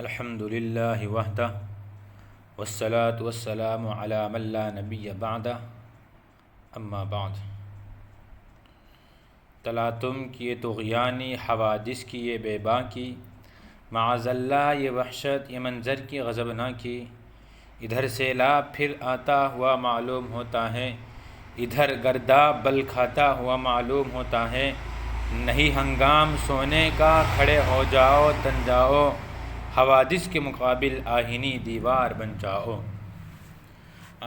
الحمد للہ وحدہ والصلاة والسلام علی من لا نبی بعدہ اما بعد۔ تلاطم کیے طغیانی حوادث کی یہ بے باکی، معاذ اللہ یہ وحشت، یہ منظر کی غضب نہ کی۔ ادھر سیلاب پھر آتا ہوا معلوم ہوتا ہے، ادھر گرداب بل کھاتا ہوا معلوم ہوتا ہے۔ نہیں ہنگام سونے کا، کھڑے ہو جاؤ تن جاؤ، حوادث کے مقابل آہنی دیوار بن جاؤ۔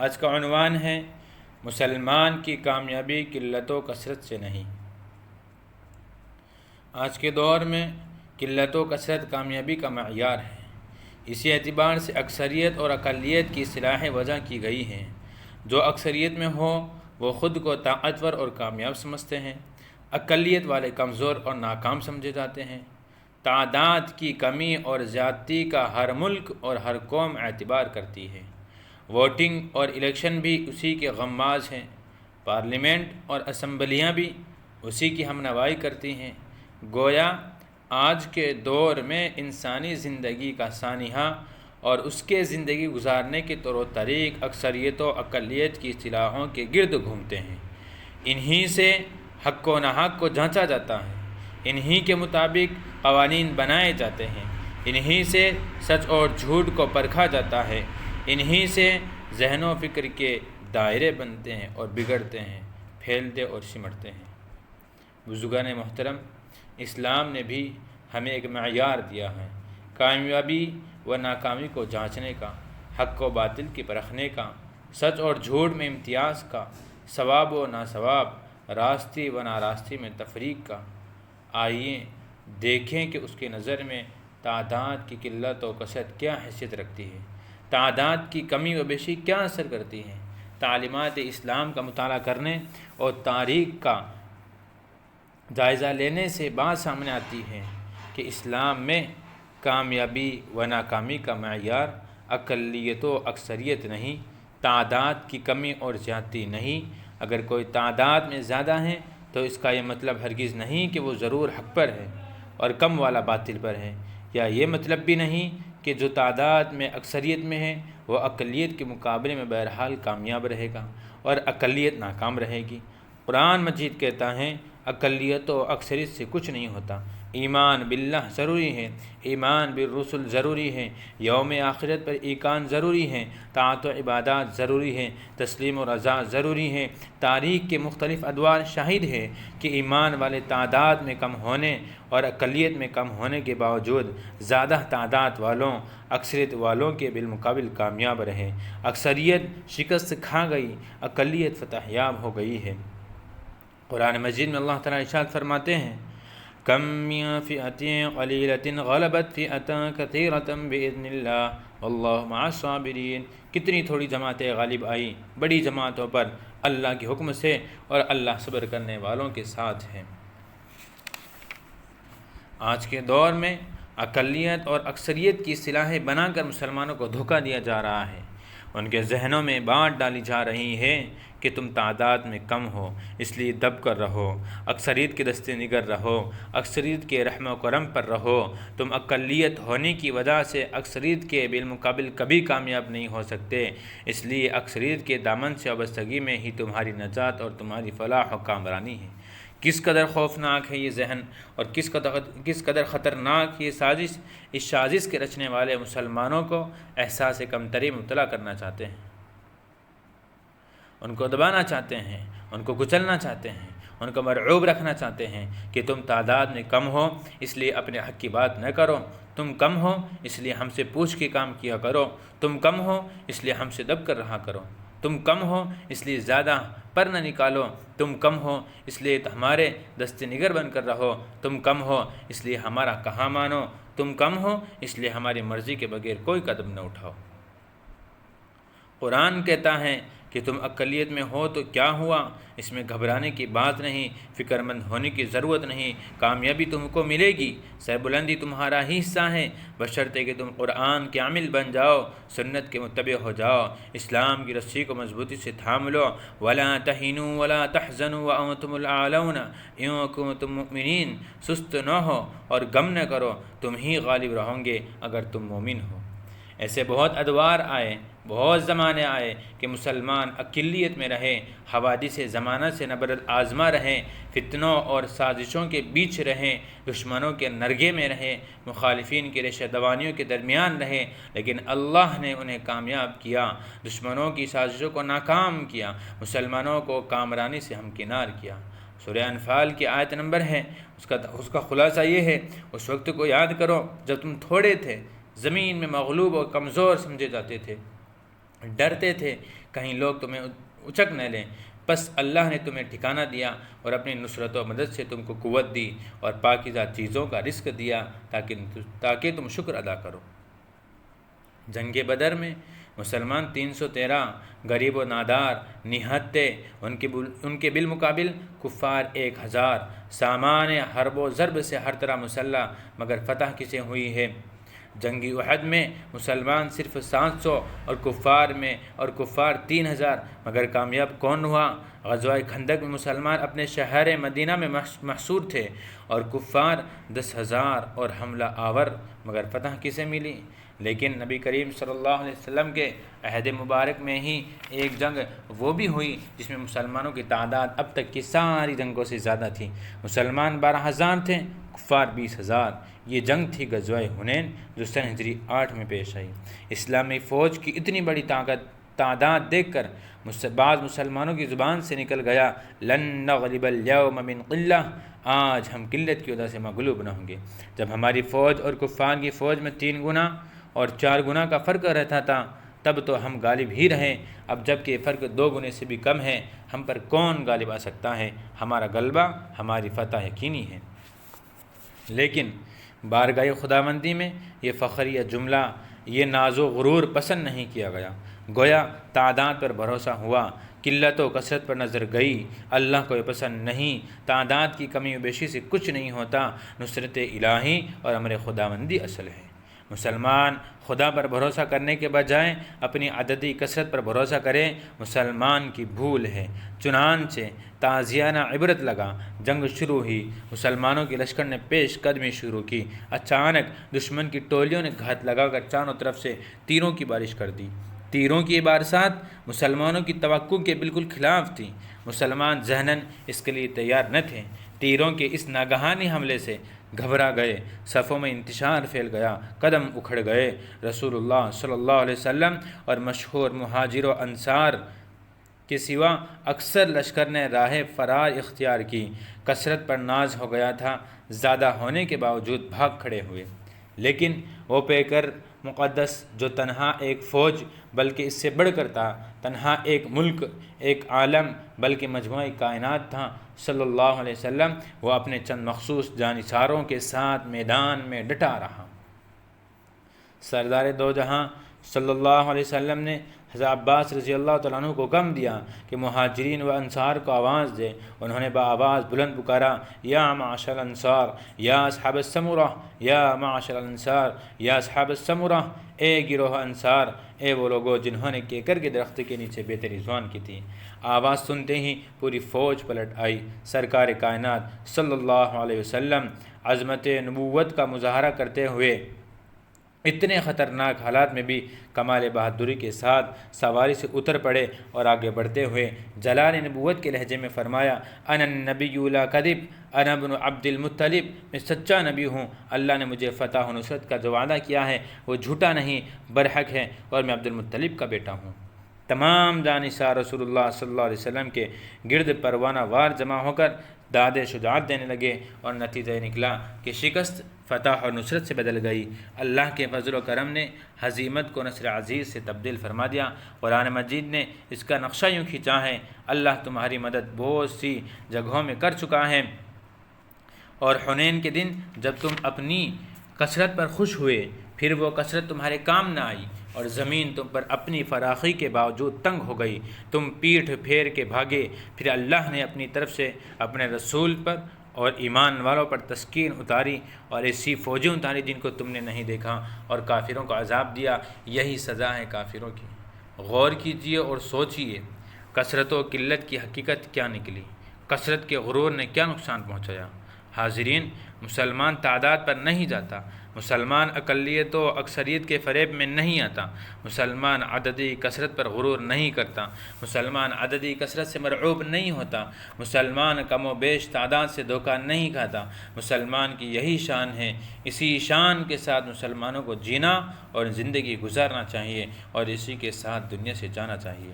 آج کا عنوان ہے مسلمان کی کامیابی قلت و کثرت سے نہیں۔ آج کے دور میں قلت و کثرت کامیابی کا معیار ہے۔ اسی اعتبار سے اکثریت اور اقلیت کی اصطلاح وضع کی گئی ہیں۔ جو اکثریت میں ہو وہ خود کو طاقتور اور کامیاب سمجھتے ہیں، اقلیت والے کمزور اور ناکام سمجھے جاتے ہیں۔ تعداد کی کمی اور زیادتی کا ہر ملک اور ہر قوم اعتبار کرتی ہے۔ ووٹنگ اور الیکشن بھی اسی کے غماز ہیں، پارلیمنٹ اور اسمبلیاں بھی اسی کی ہمنوائی کرتی ہیں۔ گویا آج کے دور میں انسانی زندگی کا سانحہ اور اس کے زندگی گزارنے کے طور و طریق اکثریت و اقلیت کی اصطلاحوں کے گرد گھومتے ہیں۔ انہی سے حق و ناحق کو جانچا جاتا ہے، انہی کے مطابق قوانین بنائے جاتے ہیں، انہی سے سچ اور جھوٹ کو پرکھا جاتا ہے، انہی سے ذہن و فکر کے دائرے بنتے ہیں اور بگڑتے ہیں، پھیلتے اور سمٹتے ہیں۔ بزرگان محترم، اسلام نے بھی ہمیں ایک معیار دیا ہے، کامیابی و ناکامی کو جانچنے کا، حق و باطل کی پرکھنے کا، سچ اور جھوٹ میں امتیاز کا، ثواب و ناثواب، راستی و ناراستی میں تفریق کا۔ آئیے دیکھیں کہ اس کی نظر میں تعداد کی قلت و کثرت کیا حیثیت رکھتی ہے، تعداد کی کمی و بیشی کیا اثر کرتی ہے۔ تعلیمات اسلام کا مطالعہ کرنے اور تاریخ کا جائزہ لینے سے بات سامنے آتی ہے کہ اسلام میں کامیابی و ناکامی کا معیار اقلیت و اکثریت نہیں، تعداد کی کمی اور زیادتی نہیں۔ اگر کوئی تعداد میں زیادہ ہیں تو اس کا یہ مطلب ہرگز نہیں کہ وہ ضرور حق پر ہے اور کم والا باطل پر ہے، یا یہ مطلب بھی نہیں کہ جو تعداد میں اکثریت میں ہے وہ اقلیت کے مقابلے میں بہرحال کامیاب رہے گا اور اقلیت ناکام رہے گی۔ قرآن مجید کہتا ہے اقلیت و اکثریت سے کچھ نہیں ہوتا۔ ایمان باللہ ضروری ہے، ایمان بالرسل ضروری ہے، یوم آخرت پر ایقان ضروری ہے، طاعت و عبادات ضروری ہے، تسلیم و رضا ضروری ہے۔ تاریخ کے مختلف ادوار شاہد ہے کہ ایمان والے تعداد میں کم ہونے اور اقلیت میں کم ہونے کے باوجود زیادہ تعداد والوں اکثریت والوں کے بالمقابل کامیاب رہے۔ اکثریت شکست کھا گئی، اقلیت فتح یاب ہو گئی ہے۔ قرآن مجید میں اللہ تعالیٰ ارشاد فرماتے ہیں کم من فئۃ قلیلۃ غلبت فئۃ کثیرۃ بإذن اللہ واللہ مع الصابرین۔ کتنی تھوڑی جماعتیں غالب آئی بڑی جماعتوں پر اللہ کے حکم سے، اور اللہ صبر کرنے والوں کے ساتھ ہے۔ آج کے دور میں اقلیت اور اکثریت کی اصطلاحیں بنا کر مسلمانوں کو دھوکہ دیا جا رہا ہے۔ ان کے ذہنوں میں بات ڈالی جا رہی ہے کہ تم تعداد میں کم ہو اس لیے دب کر رہو، اکثریت کے دست نگر رہو، اکثریت کے رحم و کرم پر رہو، تم اقلیت ہونے کی وجہ سے اکثریت کے بالمقابل کبھی کامیاب نہیں ہو سکتے، اس لیے اکثریت کے دامن سے وابستگی میں ہی تمہاری نجات اور تمہاری فلاح و کامرانی ہے۔ کس قدر خوفناک ہے یہ ذہن اور کس قدر خطرناک یہ سازش۔ اس سازش کے رچنے والے مسلمانوں کو احساس کمتری مبتلا کرنا چاہتے ہیں، ان کو دبانا چاہتے ہیں، ان کو کچلنا چاہتے ہیں، ان کو مرعوب رکھنا چاہتے ہیں کہ تم تعداد میں کم ہو اس لیے اپنے حق کی بات نہ کرو، تم کم ہو اس لیے ہم سے پوچھ کے کام کیا کرو، تم کم ہو اس لیے ہم سے دب کر رہا کرو، تم کم ہو اس لیے زیادہ پر نہ نکالو، تم کم ہو اس لیے ہمارے دست نگر بن کر رہو، تم کم ہو اس لیے ہمارا کہا مانو، تم کم ہو اس لیے ہماری مرضی کے بغیر کوئی قدم نہ اٹھاؤ۔ قرآن کہتا ہے کہ تم اقلیت میں ہو تو کیا ہوا، اس میں گھبرانے کی بات نہیں، فکر مند ہونے کی ضرورت نہیں، کامیابی تم کو ملے گی، سربلندی تمہارا ہی حصہ ہے، بشرطے کہ تم قرآن کے عامل بن جاؤ، سنت کے متبع ہو جاؤ، اسلام کی رسی کو مضبوطی سے تھام لو۔ وَلَا تَهِنُوا وَلَا تَحْزَنُوا وَأَنْتُمُ الْأَعْلَوْنَ إِن كُنتُم مُؤْمِنِينَ، سست نہ ہو اور غم نہ کرو، تم ہی غالب رہو گے اگر تم مومن ہو۔ ایسے بہت ادوار آئے، بہت زمانے آئے کہ مسلمان اقلیت میں رہے، حوادث زمانہ سے نبرد آزما رہے، فتنوں اور سازشوں کے بیچ رہے، دشمنوں کے نرگے میں رہے، مخالفین کی ریشہ دوانیوں کے درمیان رہے، لیکن اللہ نے انہیں کامیاب کیا، دشمنوں کی سازشوں کو ناکام کیا، مسلمانوں کو کامرانی سے ہمکنار کیا۔ سورہ انفال کی آیت نمبر ہے، اس کا خلاصہ یہ ہے، اس وقت کو یاد کرو جب تم تھوڑے تھے، زمین میں مغلوب اور کمزور سمجھے جاتے تھے، ڈرتے تھے کہیں لوگ تمہیں اچک نہ لیں، بس اللہ نے تمہیں ٹھکانہ دیا اور اپنی نصرت و مدد سے تم کو قوت دی اور پاکیزہ چیزوں کا رزق دیا تاکہ تم شکر ادا کرو۔ جنگ بدر میں مسلمان 313 غریب و نادار نہت تھے، ان کے بالمقابل کفار 1000، سامان حرب و ضرب سے ہر طرح مسلح، مگر فتح کسے ہوئی ہے؟ جنگی احد میں مسلمان صرف 700 اور کفار 3000، مگر کامیاب کون ہوا؟ غزوہ خندق میں مسلمان اپنے شہر مدینہ میں محصور تھے اور کفار 10,000 اور حملہ آور، مگر فتح کسے ملی؟ لیکن نبی کریم صلی اللہ علیہ وسلم کے عہد مبارک میں ہی ایک جنگ وہ بھی ہوئی جس میں مسلمانوں کی تعداد اب تک کی ساری جنگوں سے زیادہ تھی، مسلمان 12,000 تھے، کفار 20,000۔ یہ جنگ تھی غزوہ حنین جو سن ہجری 8 میں پیش آئی۔ اسلامی فوج کی اتنی بڑی تعداد دیکھ کر بعض مسلمانوں کی زبان سے نکل گیا، لن نغلب اليوم من قلہ، آج ہم قلت کی وجہ سے مغلوب نہ ہوں گے۔ جب ہماری فوج اور کفار کی فوج میں 3 گنا اور 4 گنا کا فرق رہتا تھا تب تو ہم غالب ہی رہے، اب جب کہ یہ فرق 2 گنے سے بھی کم ہے، ہم پر کون غالب آ سکتا ہے؟ ہمارا غلبہ، ہماری فتح یقینی ہے۔ لیکن بارگاہ خداوندی میں یہ فخریہ جملہ، یہ ناز و غرور پسند نہیں کیا گیا، گویا تعداد پر بھروسہ ہوا، قلت و کثرت پر نظر گئی، اللہ کو یہ پسند نہیں، تعداد کی کمی و بیشی سے کچھ نہیں ہوتا، نصرت الہی اور امر خداوندی اصل ہے۔ مسلمان خدا پر بھروسہ کرنے کے بجائے اپنی عددی کثرت پر بھروسہ کرے، مسلمان کی بھول ہے۔ چنانچہ تازیانہ عبرت لگا، جنگ شروع ہوئی، مسلمانوں کے لشکر نے پیش قدمی شروع کی، اچانک دشمن کی ٹولیوں نے گھات لگا کر چاروں طرف سے تیروں کی بارش کر دی۔ تیروں کی بارشات مسلمانوں کی توقع کے بالکل خلاف تھی، مسلمان ذہناً اس کے لیے تیار نہ تھے۔ تیروں کے اس ناگہانی حملے سے گھبرا گئے، صفوں میں انتشار پھیل گیا، قدم اکھڑ گئے۔ رسول اللہ صلی اللہ علیہ وسلم اور مشہور مہاجر و انصار کے سوا اکثر لشکر نے راہ فرار اختیار کی، کثرت پر ناز ہو گیا تھا، زیادہ ہونے کے باوجود بھاگ کھڑے ہوئے۔ لیکن وہ پیکر مقدس جو تنہا ایک فوج بلکہ اس سے بڑھ کر تھا، تنہا ایک ملک، ایک عالم بلکہ مجموعی کائنات تھا، صلی اللہ علیہ وسلم، وہ اپنے چند مخصوص جانثاروں کے ساتھ میدان میں ڈٹا رہا۔ سردار دو جہاں صلی اللہ علیہ وسلم نے حضرت عباس رضی اللہ تعالیٰ عنہ کو حکم دیا کہ مہاجرین و انصار کو آواز دے۔ انہوں نے بآواز بلند پکارا، یا معاشر الانصار، یا اصحاب السمرہ، یا معاشر الانصار، یا اصحاب السمرہ، اے گروہ انصار، اے وہ لوگوں جنہوں نے کیکر کے درخت کے نیچے بیت رضوان کی تھی۔ آواز سنتے ہی پوری فوج پلٹ آئی۔ سرکار کائنات صلی اللہ علیہ وسلم عظمت نبوت کا مظاہرہ کرتے ہوئے اتنے خطرناک حالات میں بھی کمال بہادری کے ساتھ سواری سے اتر پڑے اور آگے بڑھتے ہوئے جلال نبوت کے لہجے میں فرمایا، انا النبی لا کذب، انا ابن عبد المطلب، میں سچا نبی ہوں، اللہ نے مجھے فتح و نصرت کا جو وعدہ کیا ہے وہ جھوٹا نہیں، برحق ہے، اور میں عبد المطلب کا بیٹا ہوں۔ تمام جانثار رسول اللہ صلی اللہ علیہ وسلم کے گرد پروانہ وار جمع ہو کر داد شجاعت دینے لگے، اور نتیجہ نکلا کہ شکست فتح اور نصرت سے بدل گئی۔ اللہ کے فضل و کرم نے ہزیمت کو نصر عزیز سے تبدیل فرما دیا۔ قرآن مجید نے اس کا نقشہ یوں کھینچا ہے، اللہ تمہاری مدد بہت سی جگہوں میں کر چکا ہے، اور حنین کے دن جب تم اپنی کثرت پر خوش ہوئے پھر وہ کثرت تمہارے کام نہ آئی اور زمین تم پر اپنی فراخی کے باوجود تنگ ہو گئی، تم پیٹھ پھیر کے بھاگے، پھر اللہ نے اپنی طرف سے اپنے رسول پر اور ایمان والوں پر تسکین اتاری اور ایسی فوجیں اتاری جن کو تم نے نہیں دیکھا، اور کافروں کو عذاب دیا۔ یہی سزا ہے کافروں کی۔ غور کیجئے اور سوچئے کثرت و قلت کی حقیقت کیا نکلی، کثرت کے غرور نے کیا نقصان پہنچایا۔ حاضرین، مسلمان تعداد پر نہیں جاتا، مسلمان اقلیت و اکثریت کے فریب میں نہیں آتا، مسلمان عددی کثرت پر غرور نہیں کرتا، مسلمان عددی کثرت سے مرعوب نہیں ہوتا، مسلمان کم و بیش تعداد سے دھوکہ نہیں کھاتا۔ مسلمان کی یہی شان ہے، اسی شان کے ساتھ مسلمانوں کو جینا اور زندگی گزارنا چاہیے اور اسی کے ساتھ دنیا سے جانا چاہیے۔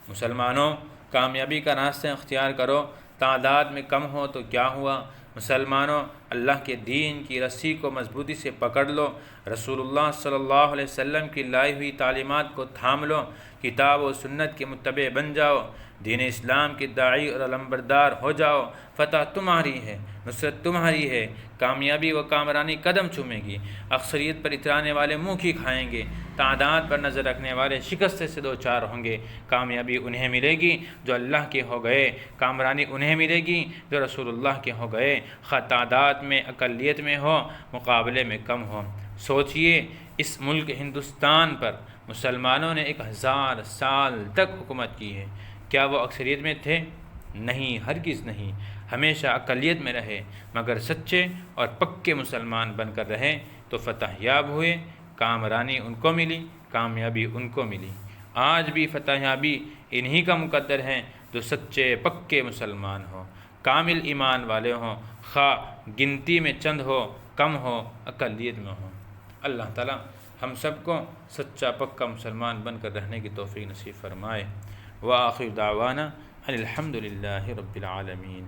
مسلمانوں، کامیابی کا راستہ اختیار کرو، تعداد میں کم ہو تو کیا ہوا؟ مسلمانوں، اللہ کے دین کی رسی کو مضبوطی سے پکڑ لو، رسول اللہ صلی اللہ علیہ وسلم کی لائی ہوئی تعلیمات کو تھام لو، کتاب و سنت کے متبع بن جاؤ، دین اسلام کے داعی اور علمبردار ہو جاؤ۔ فتح تمہاری ہے، نصرت تمہاری ہے، کامیابی و کامرانی قدم چومے گی۔ اکثریت پر اترانے والے منہ کی کھائیں گے، تعداد پر نظر رکھنے والے شکست سے دو چار ہوں گے۔ کامیابی انہیں ملے گی جو اللہ کے ہو گئے، کامرانی انہیں ملے گی جو رسول اللہ کے ہو گئے، خواہ تعداد میں اقلیت میں ہو، مقابلے میں کم ہو۔ سوچئے، اس ملک ہندوستان پر مسلمانوں نے 1000 سال تک حکومت کی ہے، کیا وہ اکثریت میں تھے؟ نہیں، ہرگز نہیں، ہمیشہ اقلیت میں رہے، مگر سچے اور پکے مسلمان بن کر رہے تو فتح یاب ہوئے، کامرانی ان کو ملی، کامیابی ان کو ملی۔ آج بھی فتح یابی انہی کا مقدر ہے جو سچے پکے مسلمان ہوں، کامل ایمان والے ہوں، خواہ گنتی میں چند ہو، کم ہو، اقلیت میں ہوں۔ اللہ تعالیٰ ہم سب کو سچا پکا مسلمان بن کر رہنے کی توفیق نصیب فرمائے۔ وآخر دعوانا ان الحمد للہ رب العالمین۔